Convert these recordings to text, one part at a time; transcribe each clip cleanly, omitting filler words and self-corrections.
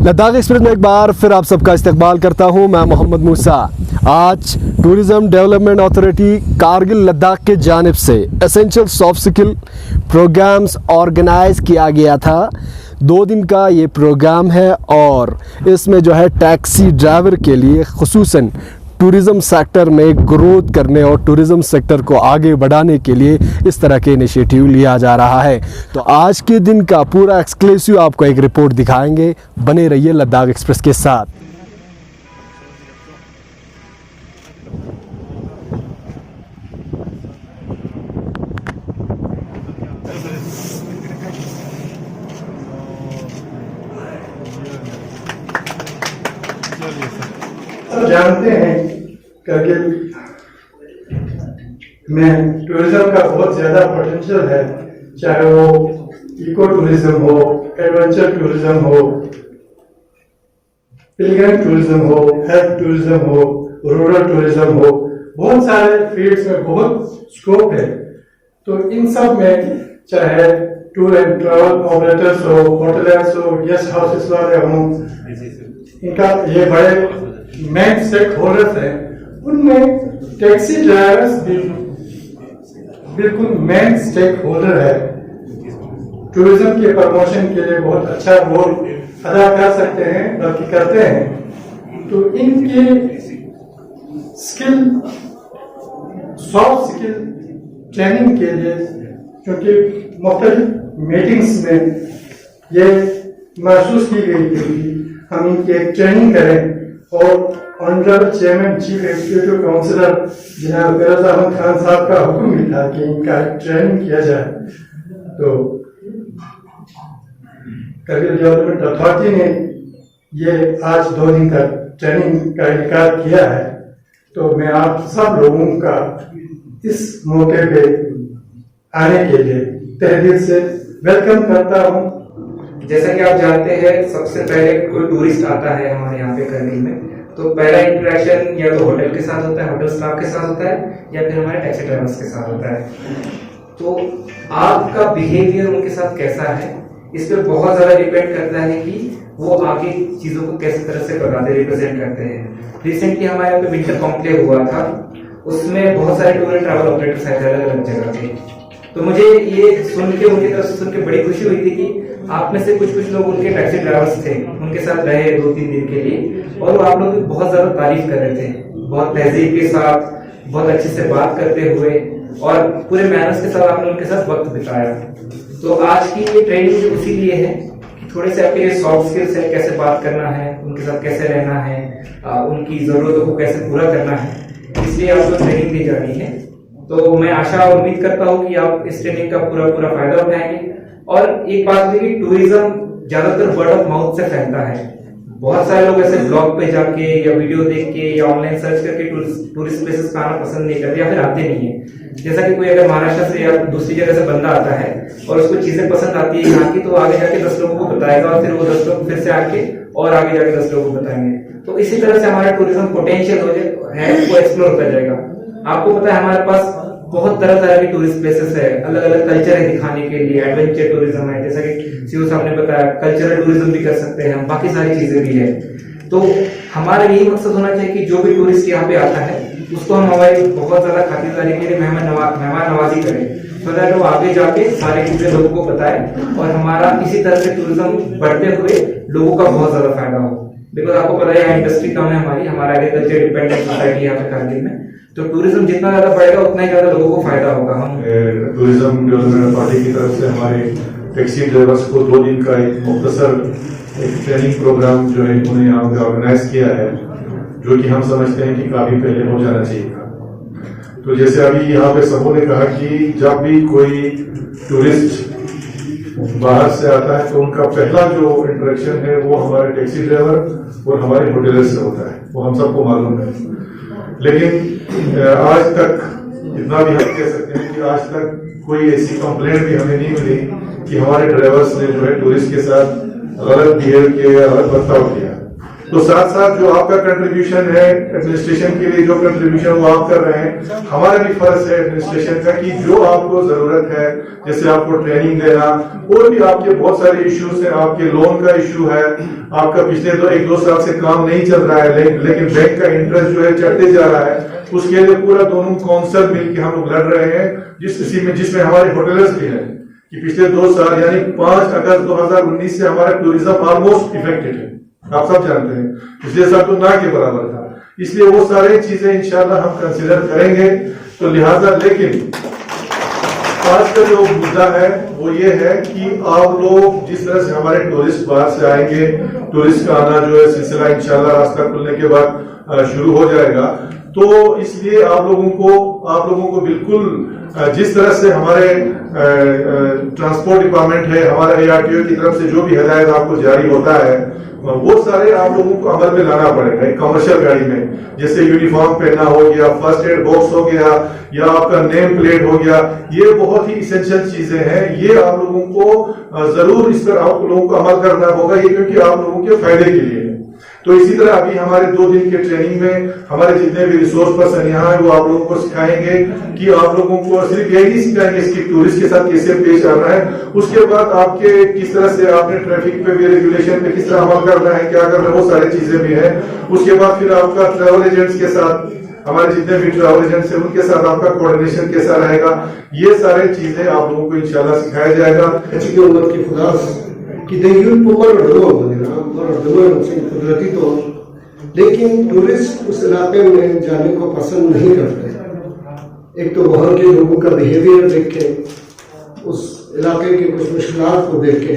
Ladakh express में एक बार फिर आप सबका इस्तकबाल करता हूं। मैं मोहम्मद मूसा। आज tourism development authority Kargil Ladakh के जानिब से essential soft skill programs organise किया गया था। 2 दिन का ये प्रोग्राम है और इसमें जो है टैक्सी ड्राइवर के लिए खुसूसन टूरिज़्म सेक्टर में ग्रोथ करने और टूरिज़्म सेक्टर को आगे बढ़ाने के लिए इस तरह के इनिशिएटिव लिया जा रहा है। तो आज के दिन का पूरा एक्सक्लूसिव आपको एक रिपोर्ट दिखाएंगे। बने रहिए लद्दाख एक्सप्रेस के साथ। सब जानते हैं करगिल में टूरिज्म का बहुत ज्यादा पोटेंशियल है, चाहे वो इको टूरिज्म हो, एडवेंचर टूरिज्म हो, पिलग्रिम टूरिज्म हो, हेल्थ टूरिज्म हो, रूरल टूरिज्म हो, बहुत सारे फील्ड्स में बहुत स्कोप है। तो इन सब में चाहे टूर एंड ट्रैवल ऑपरेटर्स हो, होटलर्स हो, गेस्ट हाउसेस वाले हों, इनका ये बड़े मेन स्टेक होल्डर्स हैं, उनमें टैक्सी ड्राइवर्स भी बिल्कुल मेन स्टेक होल्डर है। टूरिज्म के प्रमोशन के लिए बहुत अच्छा रोल अदा कर सकते हैं, बल्कि करते हैं। तो इनकी स्किल, सॉफ्ट स्किल ट्रेनिंग के लिए, क्योंकि मुख्तलिफ मीटिंग्स में ये महसूस की गई थी कि हम इनकी एक ट्रेनिंग करें और honourable chairman chief executive councillor जनाब फिरोज अहमद खान साहब का हुक्म भी था कि इनका ट्रेनिंग किया जाए। तो करगिल डेवलपमेंट अथॉरिटी ने ये आज 2 दिन का ट्रेनिंग का इनकार किया है। तो मैं आप सब लोगों का इस मौके पे आने के लिए तहे दिल से वेलकम करता हूँ। जैसा कि आप जानते हैं, सबसे पहले कोई टूरिस्ट आता है हमारे यहाँ पे करगिल में, तो पहला इंटरेक्शन या तो होटल के साथ होता है, होटल स्टाफ के साथ होता है, या फिर हमारे टैक्सी ड्राइवर्स के साथ होता है। तो आपका बिहेवियर उनके साथ कैसा है, इस पर बहुत ज्यादा डिपेंड करता है कि वो आगे चीजों को कैसे तरह से बताते रिप्रेजेंट करते हैं। रिसेंटली हमारे यहाँ पे विंटर कॉन्क्लेव हुआ था, उसमें बहुत सारे टूर एंड ट्रैवल ऑपरेटर्स आए थे अलग अलग जगह पे। तो मुझे ये सुन के उनकी तरफ से सुन के बड़ी खुशी हुई थी कि आप में से कुछ लोग उनके टैक्सी ड्राइवर्स थे, उनके साथ रहे 2-3 दिन के लिए, और वो आप लोग की बहुत ज्यादा तारीफ कर रहे थे, बहुत तहजीब के साथ, बहुत अच्छे से बात करते हुए और पूरे मैनर्स के साथ आपने उनके साथ वक्त बिताया। तो आज की ये ट्रेनिंग उसी लिए है कि थोड़े से आपके सॉफ्ट स्किल्स है, कैसे बात करना है, उनके साथ कैसे रहना है, उनकी जरूरतों को कैसे पूरा करना है, इसलिए आपको ट्रेनिंग दी जानी है। तो मैं आशा और उम्मीद करता हूँ कि आप इस ट्रेनिंग का पूरा फायदा उठाएंगे। और एक बात है कि टूरिज्म ज्यादातर वर्ड ऑफ माउथ से फैलता है। बहुत सारे लोग ऐसे ब्लॉग पे जाके या वीडियो देख के या ऑनलाइन सर्च करके टूरिस्ट प्लेसेस का आना पसंद नहीं करते या फिर आते नहीं है। जैसा कि कोई अगर महाराष्ट्र से या दूसरी जगह से बंदा आता है और उसको चीजें पसंद आती है यहाँ की, तो आगे जाके 10 लोगों को बताएगा और फिर वो 10 लोग फिर से आके और आगे जाके 10 लोगों को बताएंगे। तो इसी तरह से हमारा टूरिज्म पोटेंशियल है वो एक्सप्लोर होता जाएगा। आपको पता है हमारे पास बहुत तरह तरह के टूरिस्ट प्लेसेस है, अलग अलग कल्चर है दिखाने के लिए। एडवेंचर टूरिज्म है, जैसा कि सीओ साहब ने बताया, कल्चरल टूरिज्म भी कर सकते हैं हम, बाकी सारी चीजें भी है। तो हमारा यही मकसद होना चाहिए कि जो भी टूरिस्ट यहाँ पे आता है उसको हम हमारी बहुत ज्यादा खातिरदारी के लिए मेहमान नवाजी करें, तो दैट वो आगे जाके सारी चीजें लोगों को बताए और हमारा इसी तरह से टूरिज्म बढ़ते हुए लोगों का बहुत ज्यादा फायदा हो। बिकॉज आपको पता है इंडस्ट्री कम है हमारा एग्रीकल्चर डिपेंडेंट सोसाइटी यहाँ पे करगिल में, तो टूरिज्म जितना ज्यादा बढ़ेगा उतना ही ज्यादा लोगों को फायदा होगा। हम टूरिज्म डेवलपमेंट अथॉरिटी की तरफ से हमारे टैक्सी ड्राइवर्स को 2 दिन का एक मुख्तसर एक ट्रेनिंग प्रोग्राम जो है उन्होंने यहाँ पे ऑर्गेनाइज किया है, जो कि हम समझते हैं कि काफी पहले हो जाना चाहिए था। तो जैसे अभी यहाँ पे सबों ने कहा कि जब भी कोई टूरिस्ट बाहर से आता है तो उनका पहला जो इंटरेक्शन है वो हमारे टैक्सी ड्राइवर और हमारे होटलर से होता है, वो हम सबको मालूम है। लेकिन आज तक इतना भी हम कह सकते हैं कि आज तक कोई ऐसी कंप्लेंट भी हमें नहीं मिली कि हमारे ड्राइवर्स ने जो है टूरिस्ट के साथ गलत बिहेव किया या गलत बर्ताव किया। तो साथ साथ जो आपका कंट्रीब्यूशन है एडमिनिस्ट्रेशन के लिए, जो कंट्रीब्यूशन वो आप कर रहे हैं, हमारा भी फर्ज है एडमिनिस्ट्रेशन का कि जो आपको जरूरत है, जैसे आपको ट्रेनिंग देना, और भी आपके बहुत सारे इश्यूज हैं, आपके लोन का इशू है, आपका पिछले 1-2 साल से काम नहीं चल रहा है, लेकिन बैंक का इंटरेस्ट जो है चढ़ते जा रहा है, उसके लिए पूरा दोनों काउंसिल मिलकर हम लोग लड़ रहे हैं, जिसमें हमारे होटलर्स भी हैं कि पिछले 2 साल यानी 5 अगस्त 2019 से हमारा टूरिज्म ऑलमोस्ट इफेक्टेड है, आप सब जानते हैं। पिछले साल तो ना के बराबर था, इसलिए वो सारी चीजें इंशाल्लाह हम कंसिडर करेंगे। तो लिहाजा लेकिन आज का जो मुद्दा है वो ये है कि आप लोग जिस तरह से हमारे टूरिस्ट बाहर से आएंगे, टूरिस्ट का आना जो है सिलसिला इंशाल्लाह रास्ता खुलने के बाद शुरू हो जाएगा, तो इसलिए आप लोगों को बिल्कुल जिस तरह से हमारे ट्रांसपोर्ट डिपार्टमेंट है, हमारा ARTO की तरफ से जो भी हिदायत आपको जारी होता है, वो सारे आप लोगों को अमल में लाना पड़ेगा। एक कमर्शियल गाड़ी में जैसे यूनिफॉर्म पहनना हो गया, फर्स्ट एड बॉक्स हो गया, या आपका नेम प्लेट हो गया, ये बहुत ही इसेंशियल चीजें हैं। ये आप लोगों को जरूर इस पर आप लोगों को अमल करना होगा, ये क्योंकि आप लोगों के फायदे के लिए है। तो इसी तरह अभी हमारे 2 दिन के ट्रेनिंग में हमारे जितने भी रिसोर्स पर्सन यहाँ है वो आप लोगों को सिखाएंगे कि आप लोगों को सिर्फ यही नहीं सिखाएंगे कि टूरिस्ट के साथ कैसे पेश आना है, उसके बाद आपके किस तरह से आपने ट्रैफिक पे भी रेगुलेशन पे किस तरह अमल करना है, क्या करना है, वो सारी चीजें भी है। उसके बाद फिर आपका ट्रैवल एजेंट्स के साथ, हमारे जितने भी ट्रैवल एजेंट्स हैं उनके साथ आपका कोऑर्डिनेशन कैसा रहेगा, ये सारे चीजें आप लोगों को इंशाल्लाह सिखाया जाएगा। कुदरती तौर, लेकिन टूरिस्ट उस इलाके में जाने को पसंद नहीं करते। एक तो वहाँ के लोगों का बिहेवियर देख के, उस इलाके की कुछ मुश्किलात को देख के,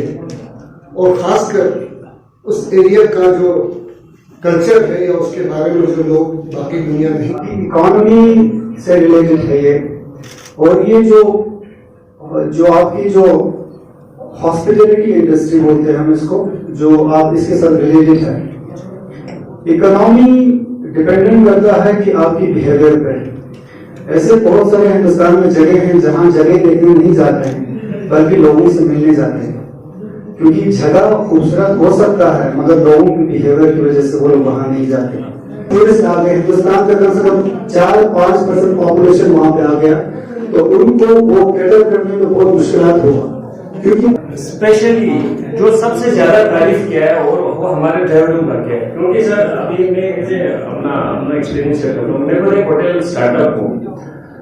और खासकर उस एरिया का जो कल्चर है या उसके बारे में जो लोग बाकी दुनिया में इकोनॉमी से रिलेटेड है ये। और ये जो आपकी जो हॉस्पिटैलिटी इंडस्ट्री बोलते हैं हम इसको, जो आप इसके साथ रिलेटेड है, इकोनॉमी डिपेंडेंट करता है कि आपकी बिहेवियर पे। ऐसे बहुत सारे हिंदुस्तान में जगह हैं जहां जगह देखने नहीं जाते हैं बल्कि लोगों से मिलने जाते हैं, क्योंकि जगह खूबसूरत हो सकता है मगर लोगों की बिहेवियर की वजह से वो लोग वहां नहीं जाते। टूरिस्ट आ गए, हिंदुस्तान का कम से कम 4-5% पॉपुलेशन वहां पे आ गया, तो उनको वो कैटर करने में बहुत मुश्किलात होगा। क्योंकि स्पेशली जो सबसे ज्यादा तारीफ किया है और वो हमारे ड्राइवरों का किया है, क्योंकि सर अभी मैं अपना एक्सपीरियंस शेयर करता हूँ। मेरे को एक होटल स्टार्टअप हो,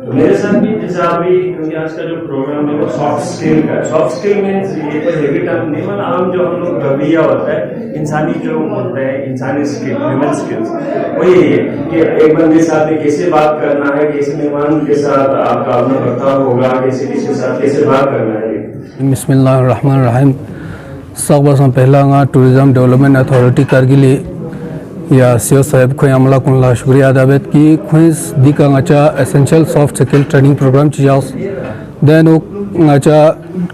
तो मेरे साथ भी जैसे अभी, क्योंकि आज का जो प्रोग्राम है वो सॉफ्ट स्किल का है। सॉफ्ट स्किल मीन्स ये कोई हेवी टर्म नहीं, मतलब आम जो हम लोग रवैया होता है इंसानी, जो होता है इंसानी स्किल, ह्यूमन स्किल्स, वो यही है कि एक बंदे के साथ कैसे बात करना है, कैसे मेहमान के साथ आपका अपना बर्ताव होगा, कैसे किसी के साथ कैसे बात करना है। बिस्मिल्लाहिर्रहमानिर्रहीम। सब पहला टूरिज्म डेवलपमेंट अथॉरिटी कारगिल या सीओ साहब को अमला कुल्ला शुक्रिया अदाबत की खुश दिका ngacha essential soft skill training programme चियास देन ngacha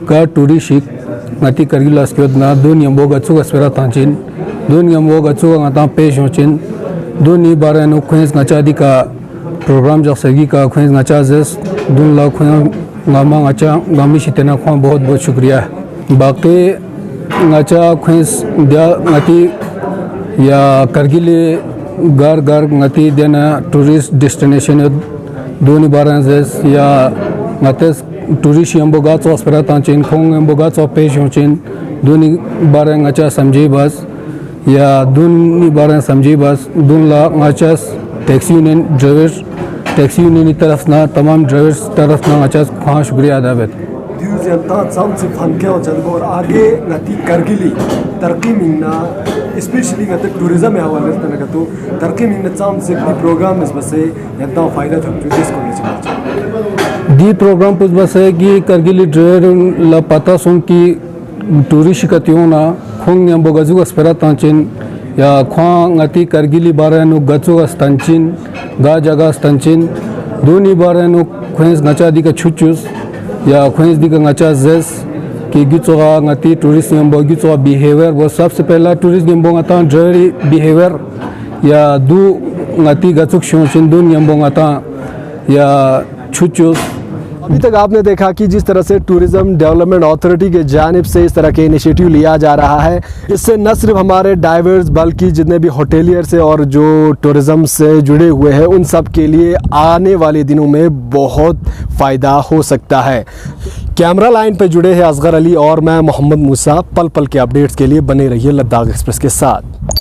का टूरिशिक ngati कारगिल अस्क्योद ना दुनिया बोग अचुगा स्पेरा तांचिन दुनिया बोग अचुगा ngata पेश होचिन दुनी बारे नो खुश ngacha दिका प्रोग्राम जसगी का खुश ngacha जस दुन ला खुश ngama ngacha ngami शितना खो बहुत बहुत शुक्रिया। बाकी ngacha खुश दिया ngati या कारगिल घर घर ngati देना टूरिस्ट डेस्टिनेशन दोनी बारह या ngate टूरिस्ट यंबोगा चोस्परा तांचिन खोंग यंबोगा चो पेश होचिन दोनी बारह ngacha समझी बस या दोनी बारह समझी बस दोन ला ngacha taxi union drivers taxi union की तरफ ना तमाम ड्राइवर्स तरफ ना ngacha खास शुक्रिया अदा और आगे नती कारगिली तरक्की मिलना स्पेशली गत टूरिज्म में हवाले से तो तरक्की मिलना चांस से प्रोग्राम इस बसे यंता फायदा था जो देश को दी प्रोग्राम पुस बसे कि कारगिली ड्राइवर ला पता सुन की टूरिस्ट कतियों ना खोंग यंबो गजुगा स्पेरा तांचिन या खोंग ngati कारगिली बारे नु गजुगा स्तंचिन गा जगह स्तंचिन दोनी बारे नु खोंस ngacha दी का छुचुस या खोंस दी का ngacha जेस कि गिचोगा ngati टूरिस्ट यंबो गिचोगा बिहेवियर वो सबसे पहला टूरिस्ट यंबो ngata ड्राइवर बिहेवियर या दू ngati गचुक शोचिन दुन यंबो ngata या छुचुस अभी तक आपने देखा कि जिस तरह से टूरिज्म डेवलपमेंट अथॉरिटी के जानिब से इस तरह के इनिशिएटिव लिया जा रहा है, इससे न सिर्फ हमारे डाइवर्स बल्कि जितने भी होटेलियर से और जो टूरिज्म से जुड़े हुए हैं उन सब के लिए आने वाले दिनों में बहुत फ़ायदा हो सकता है। कैमरा लाइन पर जुड़े हैं असगर अली और मैं मोहम्मद मूसा। पल पल के अपडेट्स के लिए बने रहिए लद्दाख एक्सप्रेस के साथ।